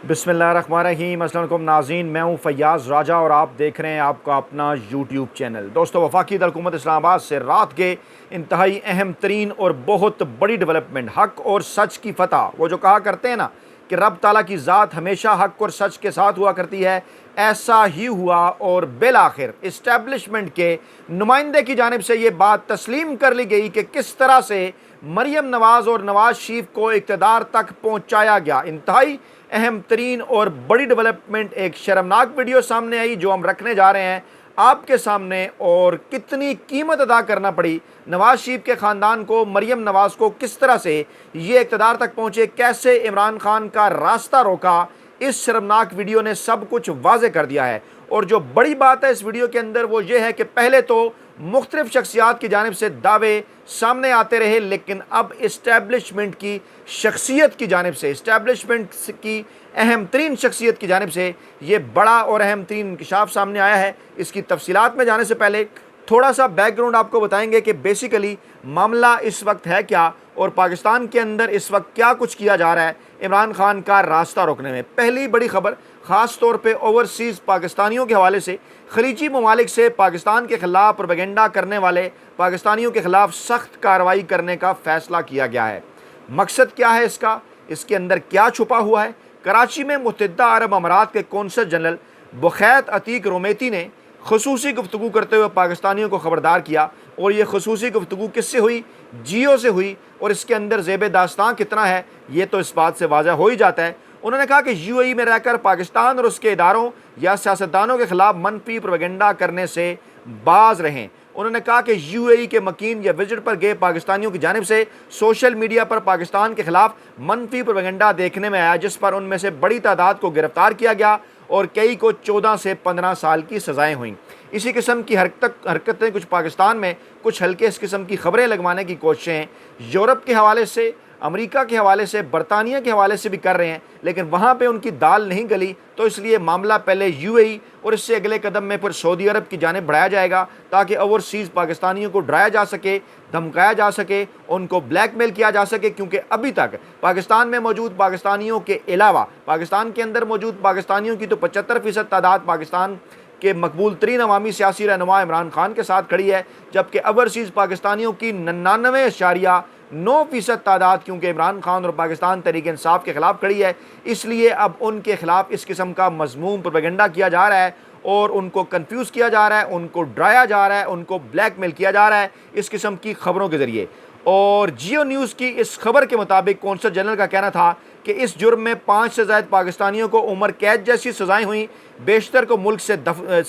बिस्मिल्लाहिर्रहमानिर्रहीम। अस्सलाम वालेकुम नाज़रीन, मैं हूँ फैयाज़ राजा और आप देख रहे हैं आपका अपना यूट्यूब चैनल। दोस्तों, वफाकी हुकूमत इस्लामाबाद से रात के इंतहाई अहम तरीन और बहुत बड़ी डेवलपमेंट, हक़ और सच की फ़तह। वो जो कहा करते हैं ना कि रब ताला की ज़ात हमेशा हक़ और सच के साथ हुआ करती है, ऐसा ही हुआ और बिल आखिर इस्टेब्लिशमेंट के नुमाइंदे की जानिब से ये बात तस्लीम कर ली गई कि किस तरह से मरियम नवाज़ और नवाज शरीफ को इक़्तिदार तक पहुँचाया गया। इंतहाई अहम तरीन और बड़ी डेवलपमेंट, एक शर्मनाक वीडियो सामने आई जो हम रखने जा रहे हैं आपके सामने। और कितनी कीमत अदा करना पड़ी नवाज शरीफ के ख़ानदान को, मरियम नवाज़ को, किस तरह से ये इक़्तिदार तक पहुँचे, कैसे इमरान खान का रास्ता रोका, इस शर्मनाक वीडियो ने सब कुछ वाज़े कर दिया है। और जो बड़ी बात है इस वीडियो के अंदर वो ये है कि पहले तो मुख्तलिफ शख्सियात की जानिब से दावे सामने आते रहे, लेकिन अब इस्टेब्लिशमेंट की शख्सियत की जानिब से, इस्टेब्लिशमेंट की अहम तरीन शख्सियत की जानिब से ये बड़ा और अहम तरीन इंकशाफ सामने आया है। इसकी तफसीलात में जाने से पहले थोड़ा सा बैकग्राउंड आपको बताएंगे कि बेसिकली मामला इस वक्त है क्या और पाकिस्तान के अंदर इस वक्त क्या कुछ किया जा रहा है इमरान खान का रास्ता रोकने में। पहली बड़ी खबर ख़ास तौर पे ओवरसीज़ पाकिस्तानियों के हवाले से, खलीजी ममालिक से पाकिस्तान के ख़िलाफ़ प्रोपेगेंडा करने वाले पाकिस्तानियों के ख़िलाफ़ सख्त कार्रवाई करने का फ़ैसला किया गया है। मकसद क्या है इसका, इसके अंदर क्या छुपा हुआ है? कराची में मुत्तहिदा अरब अमारात के कौंसल जनरल बुखैत अतीक रोमेती ने खसूसी गुफ्तगू करते हुए पाकिस्तानियों को ख़बरदार किया। और ये खसूसी गुफ्तगू किससे हुई? जियो से हुई। और इसके अंदर ज़ेब दास्तां कितना है ये तो इस बात से वाज़ह हो ही जाता है। उन्होंने कहा कि यूएई में रहकर पाकिस्तान और उसके इदारों या सियासतदानों के ख़िलाफ़ मनफी प्रोपेगेंडा करने से बाज रहें। उन्होंने कहा कि यूएई के मकीन या विजिट पर गए पाकिस्तानियों की जानिब से सोशल मीडिया पर पाकिस्तान के ख़िलाफ़ मनफी प्रोपेगेंडा देखने में आया, जिस पर उनमें से बड़ी तादाद को गिरफ़्तार किया गया और कई को 14 से 15 साल की सज़ाएँ हुईं। इसी किस्म की हरकतें कुछ पाकिस्तान में कुछ हल्के इस किस्म की ख़बरें लगवाने की कोशिशें यूरोप के हवाले से, अमेरिका के हवाले से, बरतानिया के हवाले से भी कर रहे हैं, लेकिन वहाँ पे उनकी दाल नहीं गली। तो इसलिए मामला पहले यूएई और इससे अगले कदम में फिर सऊदी अरब की जानिब बढ़ाया जाएगा ताकि ओवरसीज़ पाकिस्तानियों को डराया जा सके, धमकाया जा सके, उनको ब्लैकमेल किया जा सके। क्योंकि अभी तक पाकिस्तान में मौजूद पाकिस्तानियों के अलावा पाकिस्तान के अंदर मौजूद पाकिस्तानियों की तो 75% तादाद पाकिस्तान के मकबूल तरीन अवामी सियासी रहनुमा इमरान खान के साथ खड़ी है, जबकि ओवरसीज़ पाकिस्तानियों की 99.9% तादाद क्योंकि इमरान खान और पाकिस्तान तहरीक इंसाफ के ख़िलाफ़ खड़ी है। इसलिए अब उनके ख़िलाफ़ इस किस्म का मज़मूम प्रोपेगेंडा किया जा रहा है और उनको कन्फ्यूज़ किया जा रहा है, उनको डराया जा रहा है, उनको ब्लैकमेल किया जा रहा है इस किस्म की ख़बरों के ज़रिए। और जियो न्यूज़ की इस खबर के मुताबिक कौंसल जनरल का कहना था कि इस जुर्म में 5 से ज़ायद पाकिस्तानियों को उम्र कैद जैसी सज़ाएँ हुई, बेशतर को मुल्क से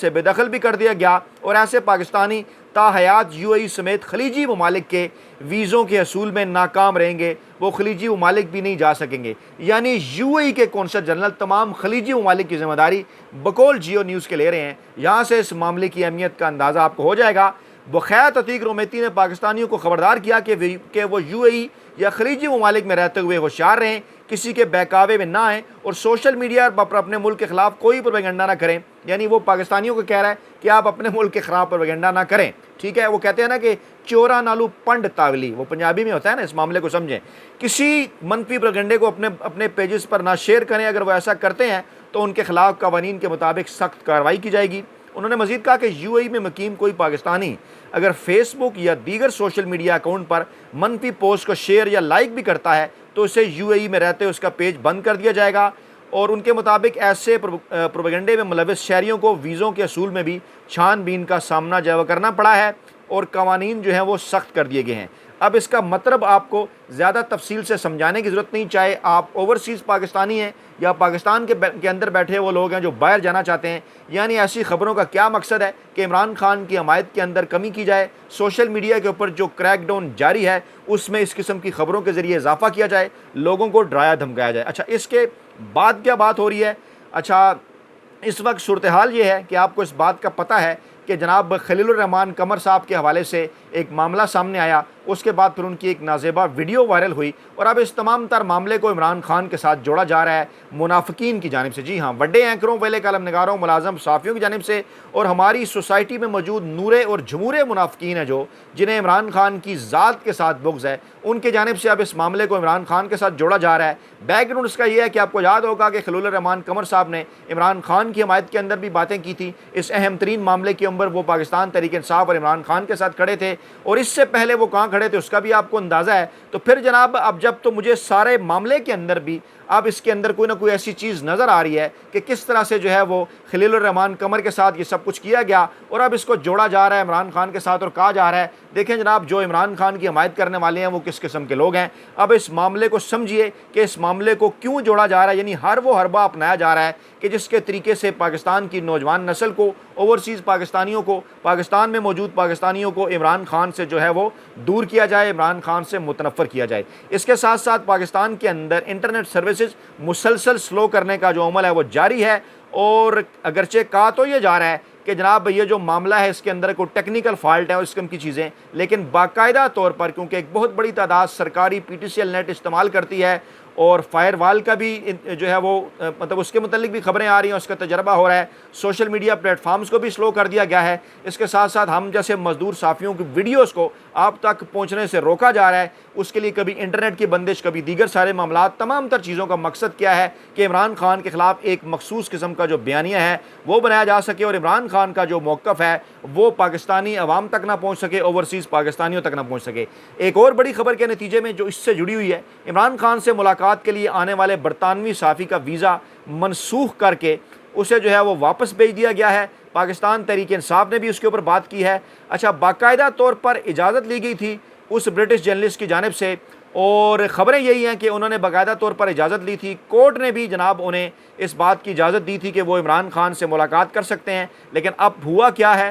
बेदखल भी कर दिया गया और ऐसे पाकिस्तानी ताहयात यूएई समेत खलीजी ममालिक के वीज़ों के हसूल में नाकाम रहेंगे, वो खलीजी ममालिक भी नहीं जा सकेंगे। यानी यूएई के कौंसल जनरल तमाम खलीजी ममालिक की ज़िम्मेदारी बकौल जियो न्यूज़ के ले रहे हैं। यहाँ से इस मामले की अहमियत का अंदाज़ा आपको हो जाएगा। बुखैत अतीक रोमेती ने पाकिस्तानियों को ख़बरदार किया कि वो यूएई या खलीजी ममालिक में रहते हुए होशियार रहें, किसी के बहकावे में ना आएँ और सोशल मीडिया पर अपने मुल्क के ख़िलाफ़ कोई प्रोपेगेंडा ना करें। यानी वो पाकिस्तानियों को कह रहा है कि आप अपने मुल्क के ख़िलाफ़ प्रोपेगेंडा ना करें। ठीक है, वो कहते हैं ना कि चोरा नालू पंड तावली, वो पंजाबी में होता है ना। इस मामले को समझें, किसी मनफी प्रोपेगेंडे को अपने पेजेस पर ना शेयर करें। अगर वो ऐसा करते हैं तो उनके ख़िलाफ़ कवानीन के मुताबिक सख्त कार्रवाई की जाएगी। उन्होंने मज़ीद कहा कि यूएई में मुकीम कोई पाकिस्तानी अगर फेसबुक या दीगर सोशल मीडिया अकाउंट पर मनफी पोस्ट को शेयर या लाइक भी करता है तो उसे यूएई में रहते उसका पेज बंद कर दिया जाएगा। और उनके मुताबिक ऐसे प्रोपेगेंडे में मुलविस शहरियों को वीज़ों के असूल में भी छानबीन का सामना जो करना पड़ा है और कवानीन जो हैं वो सख्त कर दिए गए हैं। अब इसका मतलब आपको ज़्यादा तफसील से समझाने की ज़रूरत नहीं, चाहे आप ओवरसीज़ पाकिस्तानी हैं या पाकिस्तान के अंदर बैठे वो लोग हैं जो बाहर जाना चाहते हैं। यानी ऐसी ख़बरों का क्या मकसद है कि इमरान खान की हमायत के अंदर कमी की जाए, सोशल मीडिया के ऊपर जो क्रैकडाउन जारी है उसमें इस किस्म की ख़बरों के ज़रिए इजाफा किया जाए, लोगों को डराया धमकाया जाए। अच्छा, इसके बाद क्या बात हो रही है? अच्छा, इस वक्त सूरत हाल ये है कि आपको इस बात का पता है कि जनाब खलीलुर रहमान कमर साहब के हवाले से एक मामला सामने आया, उसके बाद फिर उनकी एक नाज़ेबा वीडियो वायरल हुई और अब इस तमाम तर मामले को इमरान खान के साथ जोड़ा जा रहा है मुनाफिकीन की जानिब से। जी हाँ, बड़े एंकरों, वेले कलम नगारों, मुलाजम सहाफ़ियों की जानिब से और हमारी सोसाइटी में मौजूद नूरे और झमूरे मुनाफिकीन हैं जो जिन्हें इमरान खान की ज़ात के साथ बुग़्ज़ है, उनके जानिब से अब इस मामले को इमरान खान के साथ जोड़ा जा रहा है। बैकग्राउंड इसका यह है कि आपको याद होगा कि खलीलुर रहमान कमर साहब ने इमरान खान की हमायत के अंदर भी बातें की थी। इस अहम तरीन मामले के अंदर वो पाकिस्तान तहरीक-ए-इंसाफ और इमरान खान के साथ खड़े थे और इससे पहले वो कहाँ खड़े थे उसका भी आपको अंदाज़ा है। तो फिर जनाब अब जब तो मुझे सारे मामले के अंदर भी अब इसके अंदर कोई ना कोई ऐसी चीज़ नज़र आ रही है कि किस तरह से जो है वो खलीलुर रहमान कमर के साथ ये सब कुछ किया गया और अब इसको जोड़ा जा रहा है इमरान खान के साथ और कहा जा रहा है देखें जनाब जो इमरान खान की हमायत करने वाले हैं वो किस किस्म के लोग हैं। अब इस मामले को समझिए कि इस मामले को क्यों जोड़ा जा रहा है, यानी हर वो हरबा अपनाया जा रहा है कि जिसके तरीके से पाकिस्तान की नौजवान नस्ल को, ओवरसीज़ पाकिस्तानियों को, पाकिस्तान में मौजूद पाकिस्तानियों को इमरान खान से जो है वो दूर किया जाए, इमरान खान से मुतनफ़र किया जाए। इसके साथ साथ पाकिस्तान के अंदर इंटरनेट सर्विसेज मुसलसल स्लो करने का जो अमल है वो जारी है और अगरचे कहा तो ये जा रहा है कि जनाब ये जो मामला है इसके अंदर कोई टेक्निकल फॉल्ट है और इस किस्म की चीज़ें, लेकिन बाकायदा तौर पर क्योंकि एक बहुत बड़ी तादाद सरकारी PTCL नेट इस्तेमाल करती है और फायरवाल का भी जो है वो मतलब उसके मुतल्लिक भी खबरें आ रही हैं, उसका तजर्बा हो रहा है। सोशल मीडिया प्लेटफार्म्स को भी स्लो कर दिया गया है। इसके साथ साथ हम जैसे मजदूर साफ़ियों की वीडियोज़ को आप तक पहुँचने से रोका जा रहा है। उसके लिए कभी इंटरनेट की बंदिश, कभी दीगर सारे मामला, तमाम तर चीज़ों का मकसद क्या है कि इमरान खान के ख़िलाफ़ एक मखसूस किस्म का जो बयानिया है वो बनाया जा सके और इमरान खान का जो मौक़िफ़ है वो पाकिस्तानी अवाम तक ना पहुँच सके, ओवरसीज़ पाकिस्तानियों तक ना पहुँच सके। एक और बड़ी खबर के नतीजे में जो इससे जुड़ी हुई है, इमरान खान से मुलाकात के लिए आने वाले बरतानवी साफ़ी का वीज़ा मनसूख करके उसे जो है वो वापस भेज दिया गया है। पाकिस्तान तहरीक-ए-इंसाफ ने भी उसके ऊपर बात की है। अच्छा, बाकायदा तौर पर इजाज़त ली गई थी उस ब्रिटिश जर्नलिस्ट की जानिब से और ख़बरें यही हैं कि उन्होंने बाकायदा तौर पर इजाज़त ली थी। कोर्ट ने भी जनाब उन्हें इस बात की इजाज़त दी थी कि वो इमरान खान से मुलाकात कर सकते हैं। लेकिन अब हुआ क्या है,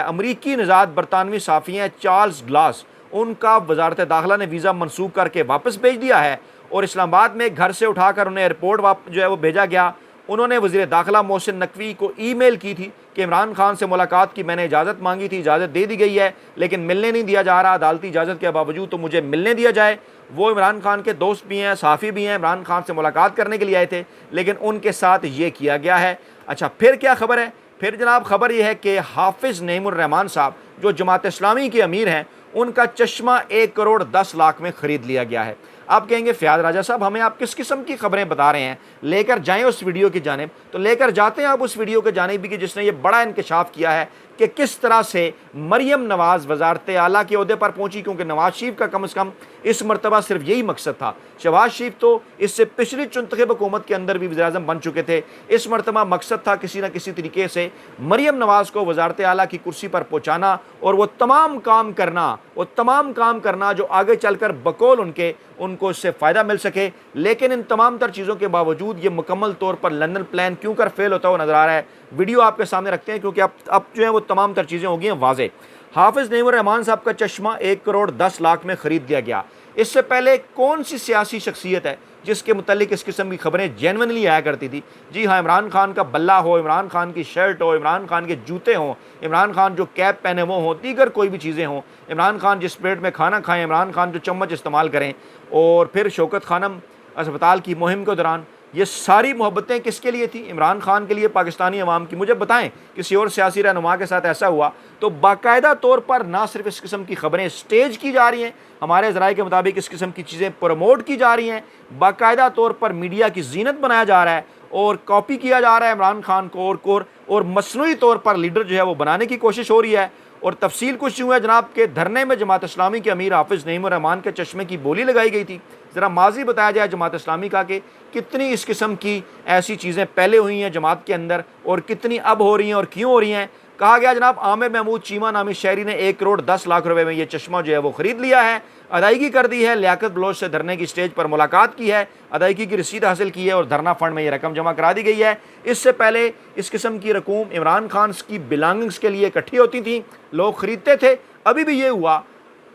अमरीकी निज़ाद बरतानवी साफ़ी हैं चार्ल्स ग्लास, उनका वजारत दाखिला ने वीज़ा मनसूख करके वापस भेज दिया है और इस्लामाबाद में घर से उठाकर उन्हें एयरपोर्ट जो है वो भेजा गया। उन्होंने वज़ीर दाखिला मोहसिन नकवी को ईमेल की थी कि इमरान खान से मुलाकात की मैंने इजाज़त मांगी थी, इजाज़त दे दी गई है लेकिन मिलने नहीं दिया जा रहा, अदालती इजाज़त के बावजूद तो मुझे मिलने दिया जाए। वो इमरान खान के दोस्त भी हैं, साफ़ी भी हैं, इमरान खान से मुलाकात करने के लिए आए थे लेकिन उनके साथ ये किया गया है। अच्छा, फिर क्या खबर है? फिर जनाब खबर यह है कि हाफिज़ नईमुर रहमान साहब जो जमात इस्लामी के अमीर हैं, उनका चश्मा 1 करोड़ 10 लाख में ख़रीद लिया गया है। आप कहेंगे फ़याज़ राजा साहब हमें आप किस किस्म की खबरें बता रहे हैं, लेकर जाएं उस वीडियो की जानिब। तो लेकर जाते हैं आप उस वीडियो के जानिब भी कि जिसने ये बड़ा इंकशाफ किया है कि किस तरह से मरियम नवाज़ वज़ारत आला के ओहदे पर पहुंची, क्योंकि नवाज़ शरीफ का कम से कम इस मरतबा सिर्फ यही मकसद था। शहबाज शरीफ तो इससे पिछली चुनतखब हुकूमत के अंदर भी वज़ीर-ए-आज़म बन चुके थे। इस मरतबा मकसद था किसी न किसी तरीके से मरियम नवाज़ को वज़ारत आला की कुर्सी पर पहुँचाना और वो तमाम काम करना जो आगे चल कर बकौल उनको इससे फ़ायदा मिल सके। लेकिन इन तमाम तर चीज़ों के बावजूद ये मुकम्मल तौर पर लंदन प्लान क्यों कर फेल होता हुआ नज़र आ रहा है। वीडियो आपके सामने रखते हैं क्योंकि अब जो है वो तमाम तर चीज़ें हो गई हैं वाज़े। हाफिज़ नईमुर रहमान साहब का चश्मा 1 करोड़ 10 लाख में ख़रीद दिया गया। इससे पहले कौन सी सियासी शख्सियत है जिसके मुतालिक इस किस्म की खबरें जेन्युइनली आया करती थी? जी हाँ, इमरान खान का बल्ला हो, इमरान खान की शर्ट हो, इमरान खान के जूते हों, इमरान खान जो कैप पहने वो हों, दीगर कोई भी चीज़ें हों, इमरान खान जिस प्लेट में खाना खाएं, इमरान खान जो चम्मच इस्तेमाल करें और फिर शौकत खानम अस्पताल की मुहिम के दौरान, ये सारी मोहब्बतें किसके लिए थी? इमरान खान के लिए, पाकिस्तानी अवाम की। मुझे बताएं किसी और सियासी रहनुमा के साथ ऐसा हुआ तो बाकायदा तौर पर ना सिर्फ इस किस्म की खबरें स्टेज की जा रही हैं, हमारे ज़राए के मुताबिक इस किस्म की चीज़ें प्रमोट की जा रही हैं, बाकायदा तौर पर मीडिया की जीनत बनाया जा रहा है और कॉपी किया जा रहा है इमरान खान को और मसनूई तौर पर लीडर जो है वो बनाने की कोशिश हो रही है। और तफसील कुछ यूँ है जनाब के धरने में जमात इस्लामी के अमीर हाफिज़ नईमुर रहमान के चश्मे की बोली लगाई गई थी। ज़रा माजी बताया जाए जमात इस्लामी का कि कितनी इस किस्म की ऐसी चीज़ें पहले हुई हैं जमात के अंदर और कितनी अब हो रही हैं और क्यों हो रही हैं। कहा गया जनाब आमिर महमूद चीमा नामी शहरी ने 1 करोड़ 10 लाख रुपए में ये चश्मा जो है वो ख़रीद लिया है, अदायगी कर दी है, लियाकत बलोच से धरने की स्टेज पर मुलाकात की है, अदायगी की रसीद हासिल की है और धरना फंड में ये रकम जमा करा दी गई है। इससे पहले इस किस्म की रकूम इमरान खान की बिलोंगिंग्स के लिए इकट्ठी होती थी, लोग ख़रीदते थे। अभी भी ये हुआ,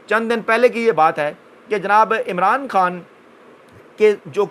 चंद दिन पहले की ये बात है कि जनाब इमरान खान के जो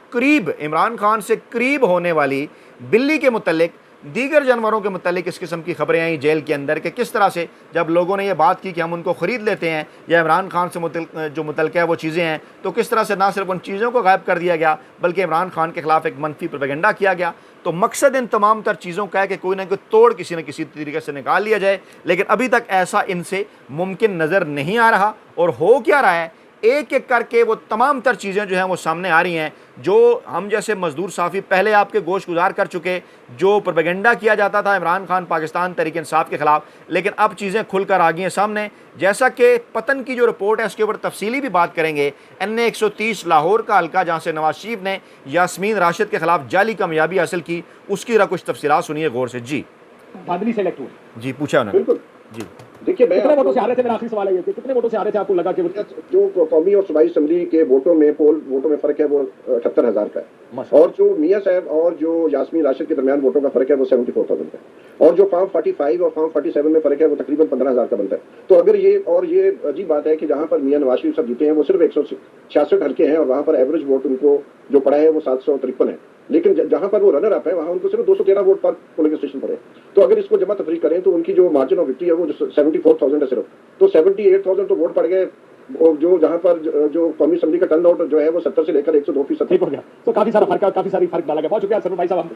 इमरान खान से करीब होने वाली बिल्ली के मुतल्लिक दीगर जानवरों के मुतालिक इस किस्म की खबरें आई जेल के अंदर कि किस तरह से जब लोगों ने यह बात की कि हम उनको ख़रीद लेते हैं या इमरान खान से जो मुतल्लिक़ है वो चीज़ें हैं, तो किस तरह से ना सिर्फ उन चीज़ों को गायब कर दिया गया बल्कि इमरान खान के ख़िलाफ़ एक मनफी प्रोपेगेंडा किया गया। तो मकसद इन तमाम तर चीज़ों का है कि कोई ना कोई तोड़ किसी न किसी तरीके से निकाल लिया जाए, लेकिन अभी तक ऐसा इनसे मुमकिन नज़र नहीं आ रहा। और हो क्या रहा है, एक एक करके वो तमाम तर चीज़ें जो हैं वो सामने आ रही हैं, जो हम जैसे मजदूर साफ़ी पहले आपके गोश गुजार कर चुके, जो प्रोपेगेंडा किया जाता था इमरान खान पाकिस्तान तहरीक इंसाफ के ख़िलाफ़, लेकिन अब चीज़ें खुलकर आ गई हैं सामने। जैसा कि पतन की जो रिपोर्ट है उसके ऊपर तफसीली भी बात करेंगे। NA 130 लाहौर का हल्का जहाँ से नवाज शरीफ ने यास्मीन राशिद के ख़िलाफ़ जाली कामयाबी हासिल की, उसकी ज़रा कुछ तफसीलात सुनिए गौर से। जी धांधली सेलेक्ट हुई। जी पूछा उन्होंने। बिल्कुल जी देखिए, कितने वोटों से आ रहे थे, मेरा आखिरी सवाल है ये कि कितने वोटों से आ रहे थे आपको लगा कि जो कौमी और सूबाई असेंबली के वोटों में पोल वोटों में फर्क है वो 78,000 का है, और जो मियां साहब और जो यास्मीन राशिद के दरमियान वोटों का फर्क है वो 74,000 का है, और जो फॉर्म 45 और फॉर्म 47 में फर्क है वो तकरीबन 15,000 का बनता है। तो अगर ये अजीब बात है कि जहां पर मियां नवाज शरीफ साहब जीते हैं वो सिर्फ 166 हल्के हैं और वहां पर एवरेज वोट उनको जो पड़ा है वो 753 है, लेकिन जहां पर वो रनर अप है वहां उनको सिर्फ 213 वोट पर पोलिंग स्टेशन पर है। तो अगर इसको जमा तफरीक करें तो उनकी जो मार्जिन ऑफ विक्ट्री है वो 74,000 है सिर्फ, तो 78,000 तो वोट पड़ गए, और जो जहां पर जो कौमी असेंबली का टर्न आउट जो है वो 70 से लेकर 102% हो गया। तो काफी सारा फर्क डाला गया। बहुत शुक्रिया सरवर भाई साहब।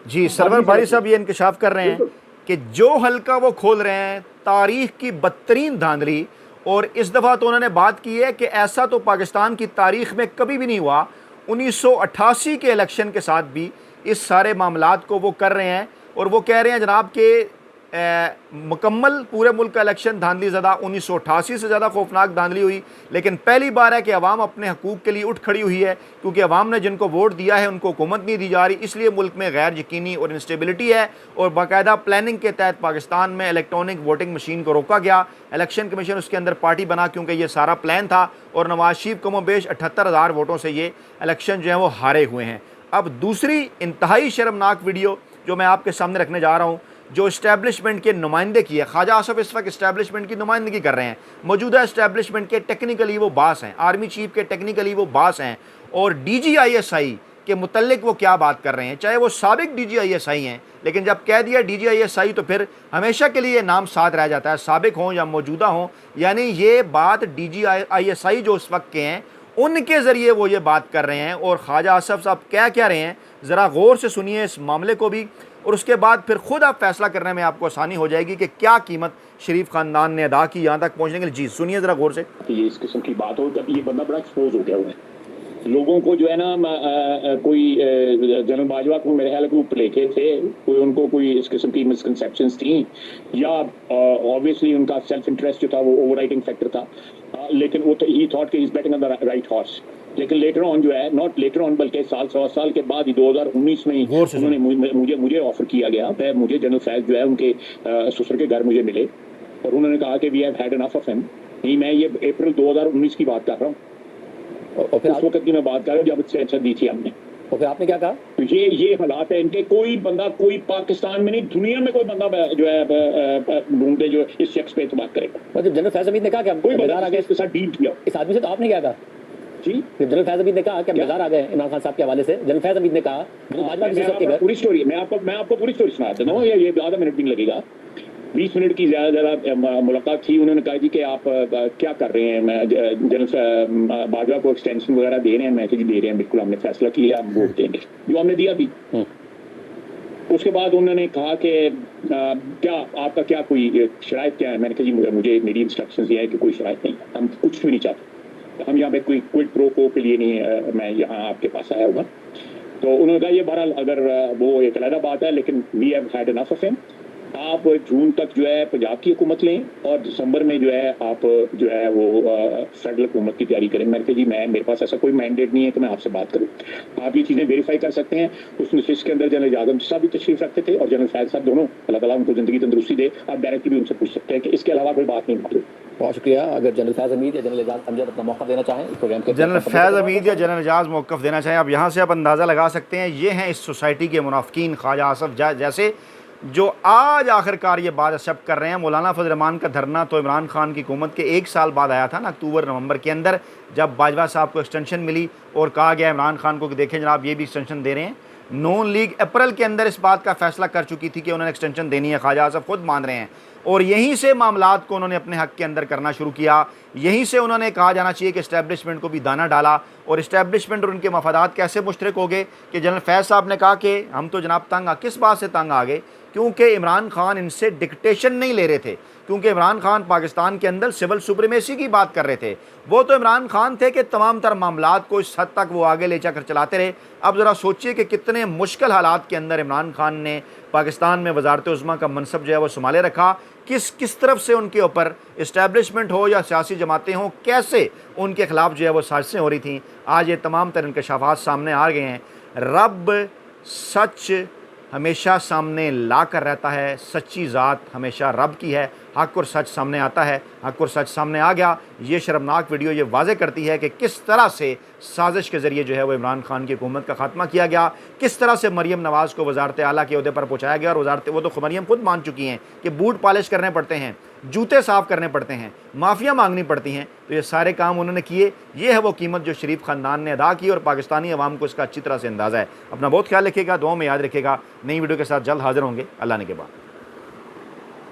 जी सरवर भाई साहब ये इंकशाफ कर रहे हैं कि जो हल्का वो खोल रहे हैं तारीख की बदतरीन धांधली, और इस दफ़ा तो उन्होंने बात की है कि ऐसा तो पाकिस्तान की तारीख में कभी भी नहीं हुआ। 1988 के इलेक्शन के साथ भी इस सारे मामलात को वो कर रहे हैं, और वो कह रहे हैं जनाब के मुकम्मल पूरे मुल्क का इलेक्शन धांधली ज़दा 1988 से ज़्यादा खौफनाक धांधली हुई, लेकिन पहली बार है कि अवाम अपने हकूक़ के लिए उठ खड़ी हुई है, क्योंकि अवाम ने जिनको वोट दिया है उनको हुकूमत नहीं दी जा रही, इसलिए मुल्क में गैर यकीनी और इंस्टेबिलिटी है। और बाकायदा प्लानिंग के तहत पाकिस्तान में इलेक्ट्रॉनिक वोटिंग मशीन को रोका गया, इलेक्शन कमीशन उसके अंदर पार्टी बना, क्योंकि ये सारा प्लान था, और नवाज शरीफ कमोबेश 78,000 वोटों से ये इलेक्शन जो है वो हारे हुए हैं। अब दूसरी इंतहाई शर्मनाक वीडियो जो मैं आपके सामने रखने जा रहा हूँ, जो इस्टेब्लिशमेंट के नुमाइंदे की है। ख्वाजा आसफ इस वक्त इस्टेब्लिशमेंट की नुमाइंदगी कर रहे हैं, मौजूदा इस्टेब्लिशमेंट के टेक्निकली वो बास हैं, आर्मी चीफ के टेक्निकली वो बास हैं, और DGISI के मुतल्लिक वो क्या बात कर रहे हैं, चाहे वो साबिक DGISI हैं, लेकिन जब कह दिया DGISI तो फिर हमेशा के लिए ये नाम साथ रह जाता है, साबिक हों या मौजूदा हों। यानी ये बात DGISI जो उस वक्त के हैं उनके ज़रिए वो ये बात कर रहे हैं। और ख्वाजा आसफ साहब क्या कह रहे हैं, ज़रा गौर से सुनिए इस मामले को भी, और उसके बाद फिर खुद आप फैसला करने में आपको आसानी हो जाएगी कि क्या कीमत शरीफ खानदान ने अदा की यहाँ तक पहुँचने के लिए। जी सुनिए ज़रा गौर से। ये इस किस्म की बात हो, जब ये बंदा बड़ा एक्सपोज हो गया हुआ है, लोगों को जो है ना कोई जनरल बाजवा को मेरे ख्याल ग्रुप लेके थे, कोई उनको कोई इस किस्म की मिसकंसेप्शंस थी, या ऑब्वियसली उनका सेल्फ इंटरेस्ट जो था वो ओवरराइडिंग फैक्टर था, लेकिन वो ही थॉट कि is betting on the right horse. लेकिन लेटर ऑन जो है, नॉट लेटर ऑन बल्कि सवा साल के बाद ही 2019 में उन्होंने मुझे ऑफर किया गया, मुझे जनरल फैज जो है उनके ससुर के घर मुझे मिले, और उन्होंने कहा कि we have had enough of him. नहीं, मैं ये अप्रैल 2019 की बात कर रहा हूँ, और फिर उस वक्त की मैं बात कर रहा हूँ जब एक्सटेंशन दी थी हमने। और फिर आपने क्या कहा? तो ये हालात है इनके। कोई बंदा, कोई पाकिस्तान में नहीं दुनिया में कोई बंदा जो है ढूंढते जो इस शख्स पे बात करेगा। जब जनरल फैज हमीद ने कहा कि कोई बाजार आ गया इसके साथ डील किया, इस आदमी से तो आपने क्या कहा? जी जनरल फैज हमीद ने कहा कि बाजार आ गए इमरान खान साहब के हवाले से, जनरल फैज हमीद ने कहा पूरी स्टोरी, मैं आपको पूरी स्टोरी सुना देता हूँ, ये आधा मिनट भी नहीं लगेगा, 20 मिनट की ज़्यादा मुलाकात थी। उन्होंने कहा जी कि आप क्या कर रहे हैं, मैं जनरल बाजवा को एक्सटेंशन वगैरह दे रहे हैं, मैं जी दे रहे हैं, बिल्कुल हमने फैसला किया, हम वोट देंगे, जो हमने दिया भी। उसके बाद उन्होंने कहा कि क्या आपका क्या कोई शराइत क्या है, मैंने कहा जी मुझे मेरी इंस्ट्रक्शंस ये है कि कोई शराइत नहीं, हम कुछ भी नहीं चाहते, हम यहाँ पे कोई क्विड प्रो को के लिए नहीं मैं यहाँ आपके पास आया हुआ। तो उन्होंने कहा ये बहरहाल अगर वो एक अलग बात है, लेकिन we have had enough of him, आप जून तक जो है पंजाब की हुकूमत लें और दिसंबर में जो है आप जो है वो फेडरल हुकूमत की तैयारी करें। मैंने कहा जी मेरे पास ऐसा कोई मैंडेट नहीं है कि मैं आपसे बात करूं, आप ये चीज़ें वेरीफाई कर सकते हैं। उस नशिश के अंदर जनरल आजम साहब भी तशरीफ रखते थे और जनरल फैज साहब, दोनों, अल्लाह ताला उनको ज़िंदगी तंदुरुस्ती दे, आप डायरेक्टली भी उनसे पूछ सकते हैं कि इसके अलावा कोई बात नहीं मालूम। बहुत शुक्रिया। अगर जनरल फैज हमीद या जनरल एजाज अमजद अपना मौका देना चाहें प्रोग्राम के, जनरल फैज़ हमीद या जनरल एजाज मौक़िफ़ देना चाहें, अब यहाँ से आप अंदाज़ा लगा सकते हैं ये हैं इस सोसाइटी के मुनाफिकीन ख्वाजा आसफ जैसे, जो आज आखिरकार ये बात एक्सेप्ट कर रहे हैं। मौलाना फजल रहमान का धरना तो इमरान खान की हुकूमत के 1 साल बाद आया था ना, अक्टूबर नवंबर के अंदर, जब बाजवा साहब को एक्सटेंशन मिली और कहा गया इमरान खान को कि देखें जनाब ये भी एक्सटेंशन दे रहे हैं। नून लीग अप्रैल के अंदर इस बात का फैसला कर चुकी थी कि उन्होंने एक्सटेंशन देनी है, ख्वाजा आसफ खुद मान रहे हैं, और यहीं से मामलात को उन्होंने अपने हक के अंदर करना शुरू किया। यहीं से उन्होंने कहा जाना चाहिए कि इस्टेब्लिशमेंट को भी दाना डाला, और इस्टेब्लिशमेंट और उनके मफादात कैसे मुश्तरक हो गए कि जनरल फैज़ साहब ने कहा कि हम तो जनाब तंग किस बात से तंग आ गए, क्योंकि इमरान खान इनसे डिक्टेशन नहीं ले रहे थे, क्योंकि इमरान खान पाकिस्तान के अंदर सिविल सुप्रीमेसी की बात कर रहे थे। वो तो इमरान खान थे कि तमाम तर मामलात को इस हद तक वो आगे ले जाकर चलाते रहे। अब ज़रा सोचिए कि कितने मुश्किल हालात के अंदर इमरान खान ने पाकिस्तान में वज़ारत उज़्मा का मनसब जो है वो संभाले रखा। किस तरफ से उनके ऊपर इस्टेब्लिशमेंट हो या सियासी जमातें हों, कैसे उनके ख़िलाफ़ जो है वो साजिशें हो रही थी, आज ये तमाम तर इंकशाफात सामने आ गए हैं। रब सच हमेशा सामने ला कर रहता है, सच्ची ज़ात हमेशा रब की है, हक़ और सच सामने आता है, हक़ और सच सामने आ गया। ये शर्मनाक वीडियो ये वाज़े करती है कि किस तरह से साजिश के ज़रिए जो है वो इमरान खान की हुकूमत का ख़ात्मा किया गया, किस तरह से मरीम नवाज़ को वज़ारत आला के अहदे पर पहुँचाया गया। और वो तो मरीम खुद मान चुकी हैं कि बूट पॉलिश करने पड़ते हैं, जूते साफ़ करने पड़ते हैं, माफ़िया मांगनी पड़ती हैं, तो ये सारे काम उन्होंने किए। ये है वो कीमत जो शरीफ ख़ानदान ने अदा की, और पाकिस्तानी अवाम को इसका अच्छी तरह से अंदाज़ा है। अपना बहुत ख्याल रखिएगा, दुआ में याद रखिएगा। नई वीडियो के साथ जल्द हाज़िर होंगे। अल्लाह ने के बाद।